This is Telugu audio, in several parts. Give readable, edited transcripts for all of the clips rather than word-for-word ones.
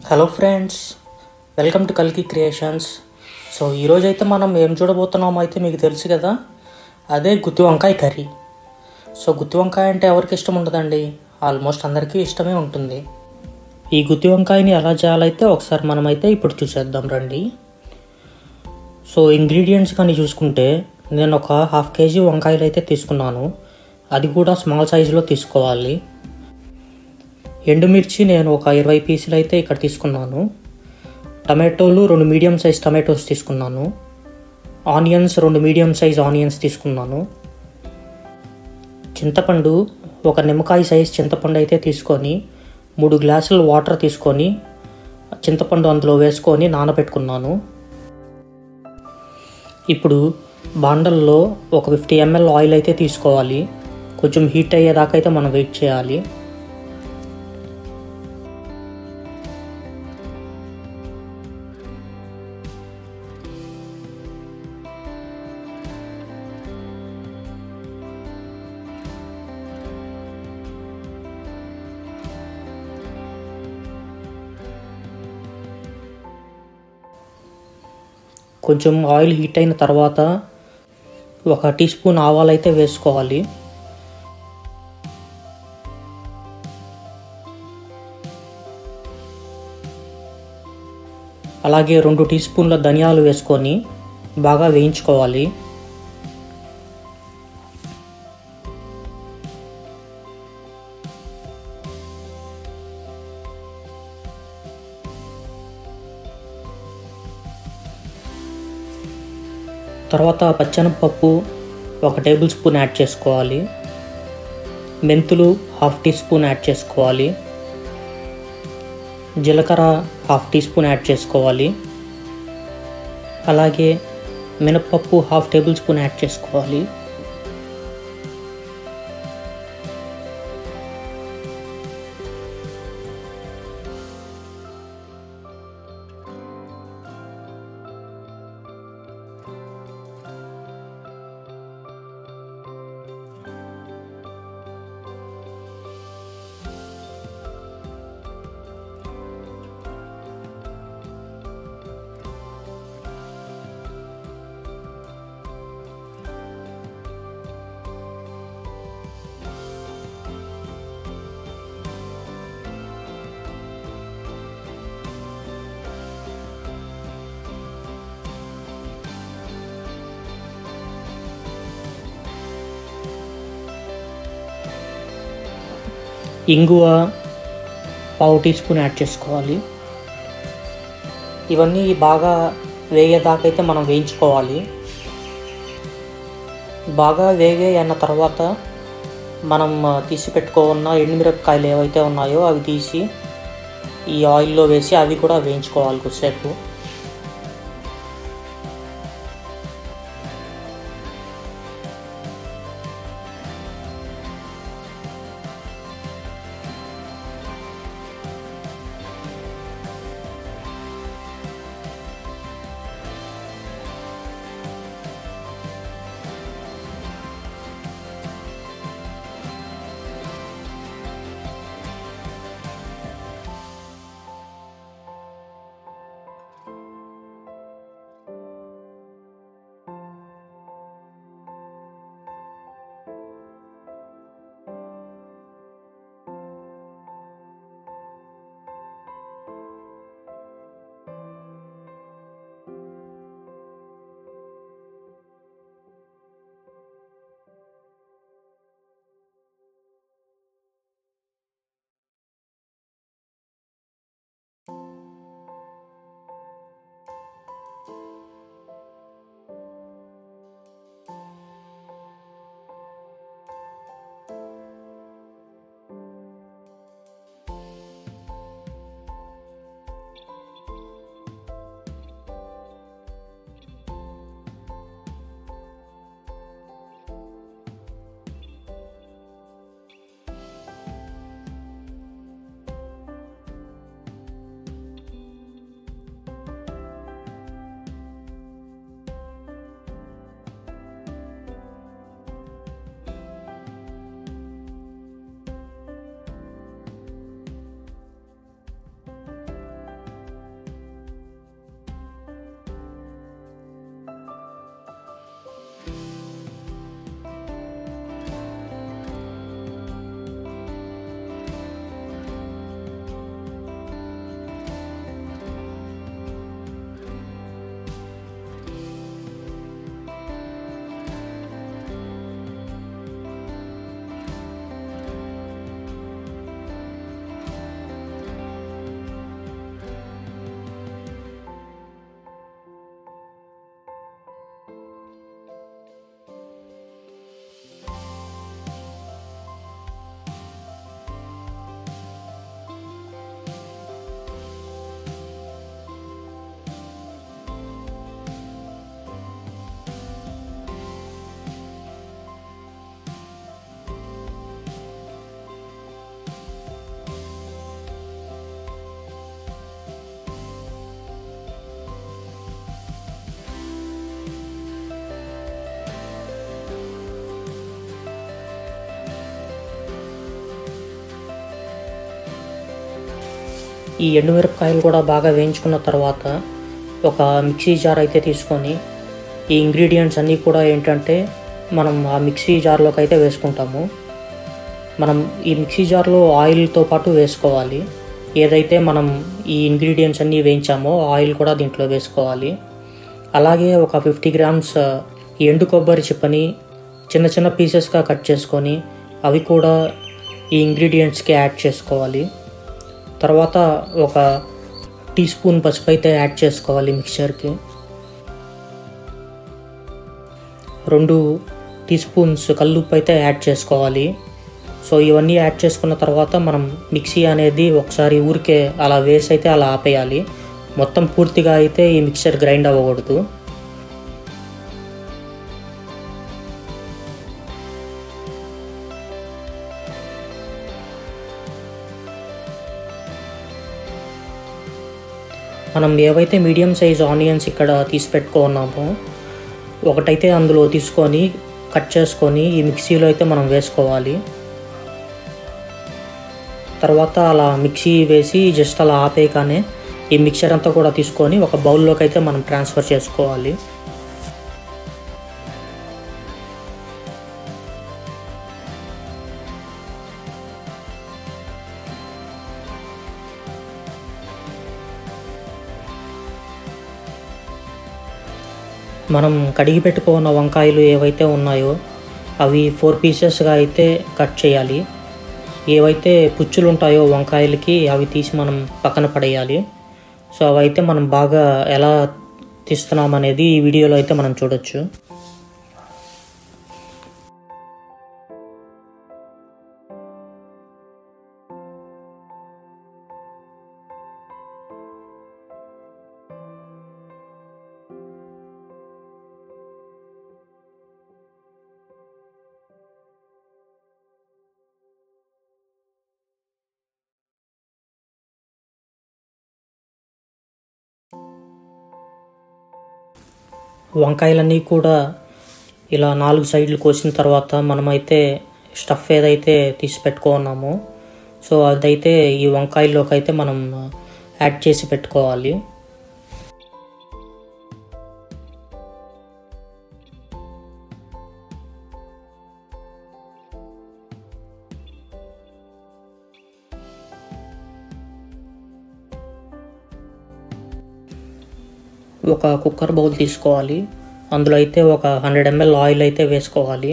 హలో ఫ్రెండ్స్, వెల్కమ్ టు కల్కి క్రియేషన్స్. సో ఈరోజైతే మనం ఏం చూడబోతున్నామో అయితే మీకు తెలుసు కదా, అదే గుత్తి వంకాయ కర్రీ. సో గుత్తి వంకాయ అంటే ఎవరికి ఇష్టం ఉండదండి, ఆల్మోస్ట్ అందరికీ ఇష్టమే ఉంటుంది. ఈ గుత్తి వంకాయని ఎలా చేయాలైతే ఒకసారి మనమైతే ఇప్పుడు చూసేద్దాం రండి. సో ఇంగ్రీడియంట్స్ కానీ చూసుకుంటే నేను ఒక 1/2 kg వంకాయలు అయితే తీసుకున్నాను, అది కూడా స్మాల్ సైజులో తీసుకోవాలి. ఎండుమిర్చి నేను ఒక 20 పీసులు అయితే ఇక్కడ తీసుకున్నాను. టమాటోలు 2 మీడియం సైజ్ టమాటోస్ తీసుకున్నాను. ఆనియన్స్ 2 మీడియం సైజ్ ఆనియన్స్ తీసుకున్నాను. చింతపండు ఒక నిమ్మకాయ సైజ్ చింతపండు అయితే తీసుకొని 3 గ్లాసులు వాటర్ తీసుకొని చింతపండు అందులో వేసుకొని నానబెట్టుకున్నాను. ఇప్పుడు బాండల్లో ఒక 50 ml ఆయిల్ అయితే తీసుకోవాలి. కొంచెం హీట్ అయ్యేదాకా అయితే మనం వెయిట్ చేయాలి. కొంచెం ఆయిల్ హీట్ అయిన తర్వాత 1 టీ స్పూన్ ఆవాలు అయితే వేసుకోవాలి. అలాగే 2 టీ స్పూన్ల ధనియాలు వేసుకొని బాగా వేయించుకోవాలి. తర్వాత పచ్చెనపప్పు 1 టేబుల్ స్పూన్ యాడ్ చేసుకోవాలి. మెంతులు 1/2 టీ స్పూన్ యాడ్ చేసుకోవాలి. జీలకర్ర 1/2 టీ స్పూన్ యాడ్ చేసుకోవాలి. అలాగే మినప్పప్పు 1/2 టేబుల్ స్పూన్ యాడ్ చేసుకోవాలి. ఇంగువ 1/2 టీ స్పూన్ యాడ్ చేసుకోవాలి. ఇవన్నీ బాగా వేగేదాకా అయితే మనం వేయించుకోవాలి. బాగా వేగే అన్న తర్వాత మనం తీసి పెట్టుకున్న ఎండుమిరపకాయలు ఏవైతే ఉన్నాయో అవి తీసి ఈ ఆయిల్లో వేసి అవి కూడా వేయించుకోవాలి కొద్దిసేపు. ఈ ఎండుమిరపకాయలు కూడా బాగా వేయించుకున్న తర్వాత ఒక మిక్సీ జార్ అయితే తీసుకొని ఈ ఇంగ్రీడియంట్స్ అన్నీ కూడా ఏంటంటే మనం ఆ మిక్సీ జార్లోకి అయితే వేసుకుంటాము. మనం ఈ మిక్సీ జార్లో ఆయిల్తో పాటు వేసుకోవాలి. ఏదైతే మనం ఈ ఇంగ్రీడియంట్స్ అన్నీ వేయించామో ఆయిల్ కూడా దీంట్లో వేసుకోవాలి. అలాగే ఒక 50 గ్రామ్స్ ఎండు కొబ్బరి చిప్పని చిన్న చిన్న పీసెస్గా కట్ చేసుకొని అవి కూడా ఈ ఇంగ్రీడియంట్స్కి యాడ్ చేసుకోవాలి. తర్వాత ఒక టీ స్పూన్ పసుపు అయితే యాడ్ చేసుకోవాలి మిక్చర్కి. 2 టీ స్పూన్స్ కల్లుప్పు అయితే యాడ్ చేసుకోవాలి. సో ఇవన్నీ యాడ్ చేసుకున్న తర్వాత మనం మిక్సీ అనేది ఒకసారి ఊరికే అలా వేసి అయితే అలా ఆపేయాలి. మొత్తం పూర్తిగా అయితే ఈ మిక్చర్ గ్రైండ్ అవ్వకూడదు. మనం ఏవైతే మీడియం సైజ్ ఆనియన్స్ ఇక్కడ తీసి పెట్టుకున్నామో ఒకటైతే అందులో తీసుకొని కట్ చేసుకొని ఈ మిక్సీలో అయితే మనం వేసుకోవాలి. తర్వాత అలా మిక్సీ వేసి జస్ట్ అలా ఆపేయగానే ఈ మిక్చర్ అంతా కూడా తీసుకొని ఒక బౌల్లోకి అయితే మనం ట్రాన్స్ఫర్ చేసుకోవాలి. మనం కడిగి పెట్టుకున్న వంకాయలు ఏవైతే ఉన్నాయో అవి 4 పీసెస్గా అయితే కట్ చేయాలి. ఏవైతే పుచ్చులు ఉంటాయో వంకాయలకి అవి తీసి మనం పక్కన పడేయాలి. సో అవైతే మనం బాగా ఎలా తీస్తున్నాం అనేది ఈ వీడియోలో అయితే మనం చూడొచ్చు. వంకాయలన్నీ కూడా ఇలా 4 సైడ్లు కోసిన తర్వాత మనమైతే స్టఫ్ ఏదైతే తీసి పెట్టుకున్నామో సో అదైతే ఈ వంకాయల్లోకి అయితే మనం యాడ్ చేసి పెట్టుకోవాలి. ఒక కుక్కర్ బౌల్ తీసుకోవాలి. అందులో అయితే ఒక 100 ml ఆయిల్ అయితే వేసుకోవాలి.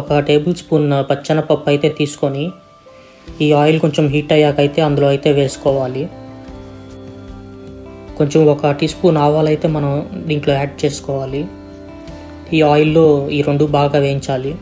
ఒక టేబుల్ స్పూన్ పచ్చెనపప్పు అయితే తీసుకొని ఈ ఆయిల్ కొంచెం హీట్ అయ్యాక అయితే అందులో అయితే వేసుకోవాలి. కొంచెం ఒక టీ స్పూన్ ఆవాలు అయితే మనం దీంట్లో యాడ్ చేసుకోవాలి. ఈ ఆయిల్లో ఈ 2 బాగా వేయించాలి.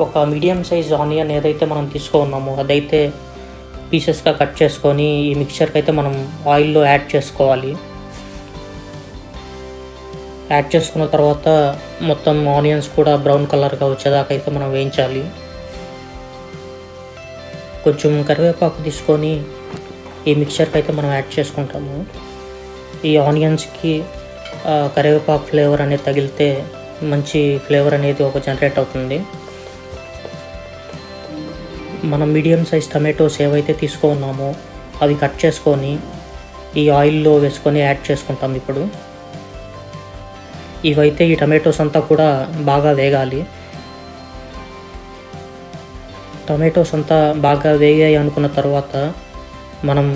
ఒక మీడియం సైజ్ ఆనియన్ ఏదైతే మనం తీసుకున్నామో అదైతే పీసెస్గా కట్ చేసుకొని ఈ మిక్చర్కి అయితే మనం ఆయిల్లో యాడ్ చేసుకోవాలి. యాడ్ చేసుకున్న తర్వాత మొత్తం ఆనియన్స్ కూడా బ్రౌన్ కలర్గా వచ్చేదాకా అయితే మనం వేయించాలి. కొంచెం కరివేపాకు తీసుకొని ఈ మిక్చర్కి అయితే మనం యాడ్ చేసుకుంటాము. ఈ ఆనియన్స్కి కరివేపాకు ఫ్లేవర్ అనేది తగిలితే మంచి ఫ్లేవర్ అనేది ఒక జనరేట్ అవుతుంది. మనం మీడియం సైజ్ టమాటోస్ ఏవైతే తీసుకున్నామో అవి కట్ చేసుకొని ఈ ఆయిల్లో వేసుకొని యాడ్ చేసుకుంటాం. ఇప్పుడు ఇవైతే ఈ టమాటోస్ అంతా కూడా బాగా వేగాలి. టమాటోస్ అంతా బాగా వేగాయి అనుకున్న తర్వాత మనం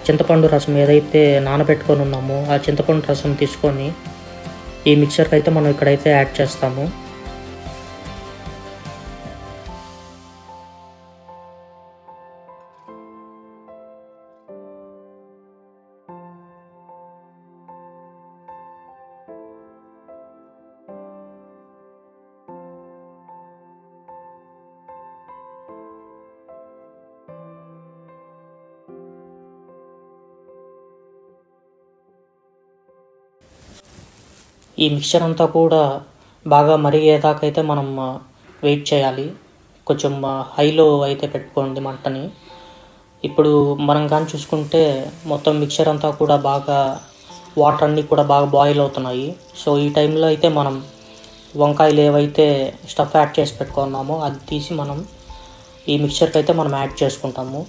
చింతపండు రసం ఏదైతే నానబెట్టుకొని ఉన్నామో ఆ చింతపండు రసం తీసుకొని ఈ మిక్చర్కి అయితే మనం ఇక్కడైతే యాడ్ చేస్తాము. ఈ మిక్చర్ అంతా కూడా బాగా మరిగేదాకా అయితే మనం వెయిట్ చేయాలి. కొంచెం హైలో అయితే పెట్టుకోండి మంటని. ఇప్పుడు మనం కానీ చూసుకుంటే మొత్తం మిక్చర్ అంతా కూడా బాగా వాటర్ అన్నీ కూడా బాగా బాయిల్ అవుతున్నాయి. సో ఈ టైంలో అయితే మనం వంకాయలు ఏవైతే స్టఫ్ యాడ్ చేసి పెట్టుకున్నామో అది తీసి మనం ఈ మిక్చర్కి అయితే మనం యాడ్ చేసుకుంటాము.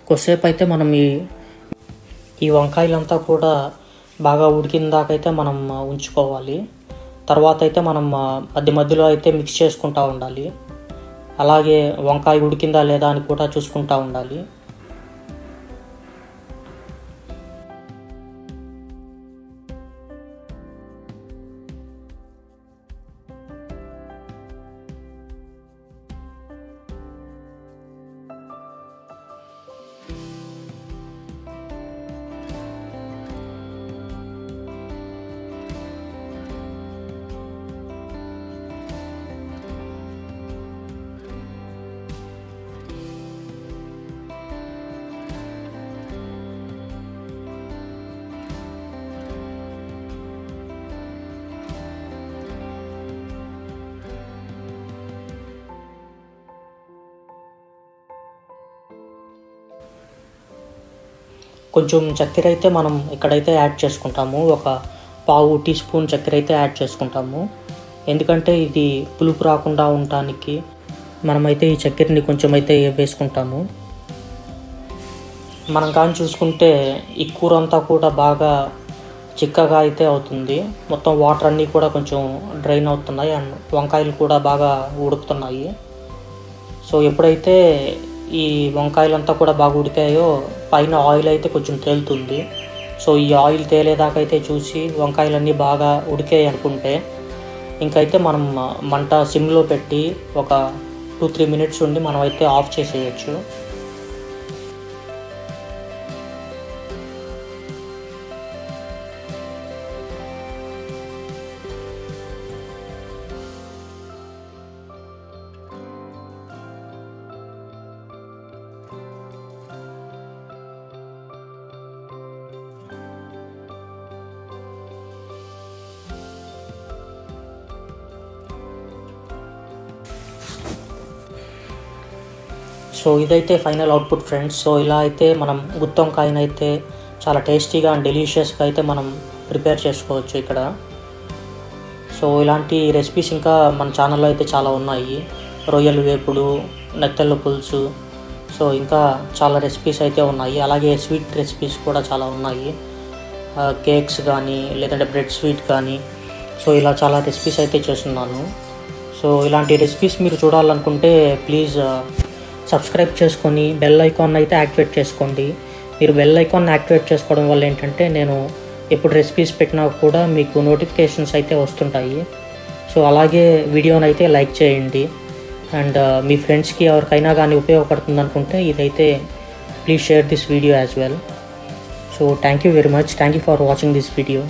కొద్దిసేపు అయితే మనం ఈ వంకాయలంతా కూడా బాగా ఉడికిన దాకా అయితే మనం ఉంచుకోవాలి. తర్వాత అయితే మనం మధ్యలో అయితే మిక్స్ చేసుకుంటూ ఉండాలి. అలాగే వంకాయ ఉడికిందా లేదా అని కూడా చూసుకుంటూ ఉండాలి. కొంచెం చక్కెర అయితే మనం ఇక్కడైతే యాడ్ చేసుకుంటాము. ఒక పావు టీ స్పూన్ చక్కెర అయితే యాడ్ చేసుకుంటాము. ఎందుకంటే ఇది పులుపు రాకుండా ఉండటానికి మనమైతే ఈ చక్కెరని కొంచెం అయితే వేసుకుంటాము. మనం కానీ చూసుకుంటే ఈ కూర అంతా కూడా బాగా చిక్కగా అయితే అవుతుంది. మొత్తం వాటర్ అన్నీ కూడా కొంచెం డ్రైన్ అవుతున్నాయి అండ్ వంకాయలు కూడా బాగా ఉడుకుతున్నాయి. సో ఎప్పుడైతే ఈ వంకాయలంతా కూడా బాగా ఉడికాయో పైన ఆయిల్ అయితే కొంచెం తేలుతుంది. సో ఈ ఆయిల్ తేలేదాకా అయితే చూసి వంకాయలన్నీ బాగా ఉడికాయి అనుకుంటే ఇంకైతే మనం మంట సిమ్లో పెట్టి ఒక 2-3 మినిట్స్ ఉండి మనం అయితే ఆఫ్ చేసేయచ్చు. సో ఇదైతే ఫైనల్ అవుట్పుట్ ఫ్రెండ్స్. సో ఇలా అయితే మనం గుత్తి వంకాయని అయితే చాలా టేస్టీగా అండ్ డెలిషియస్గా అయితే మనం ప్రిపేర్ చేసుకోవచ్చు ఇక్కడ. సో ఇలాంటి రెసిపీస్ ఇంకా మన ఛానల్లో అయితే చాలా ఉన్నాయి. రొయ్యలు వేపుడు, నెత్తళ్ళ పులుసు, సో ఇంకా చాలా రెసిపీస్ అయితే ఉన్నాయి. అలాగే స్వీట్ రెసిపీస్ కూడా చాలా ఉన్నాయి. కేక్స్ కానీ లేదంటే బ్రెడ్ స్వీట్ కానీ, సో ఇలా చాలా రెసిపీస్ అయితే చేస్తున్నాను. సో ఇలాంటి రెసిపీస్ మీరు చూడాలనుకుంటే ప్లీజ్ సబ్స్క్రైబ్ చేసుకొని బెల్ ఐకాన్ అయితే యాక్టివేట్ చేసుకోండి. మీరు బెల్ ఐకాన్ యాక్టివేట్ చేసుకోవడం వల్ల ఏంటంటే నేను ఎప్పుడు రెసిపీస్ పెట్టినా కూడా మీకు నోటిఫికేషన్స్ అయితే వస్తుంటాయి. సో అలాగే వీడియోని అయితే లైక్ చేయండి అండ్ మీ ఫ్రెండ్స్కి ఎవరికైనా కానీ ఉపయోగపడుతుంది అనుకుంటే ఇదైతే please share this video as well. So thank you very much. Thank you for watching this video.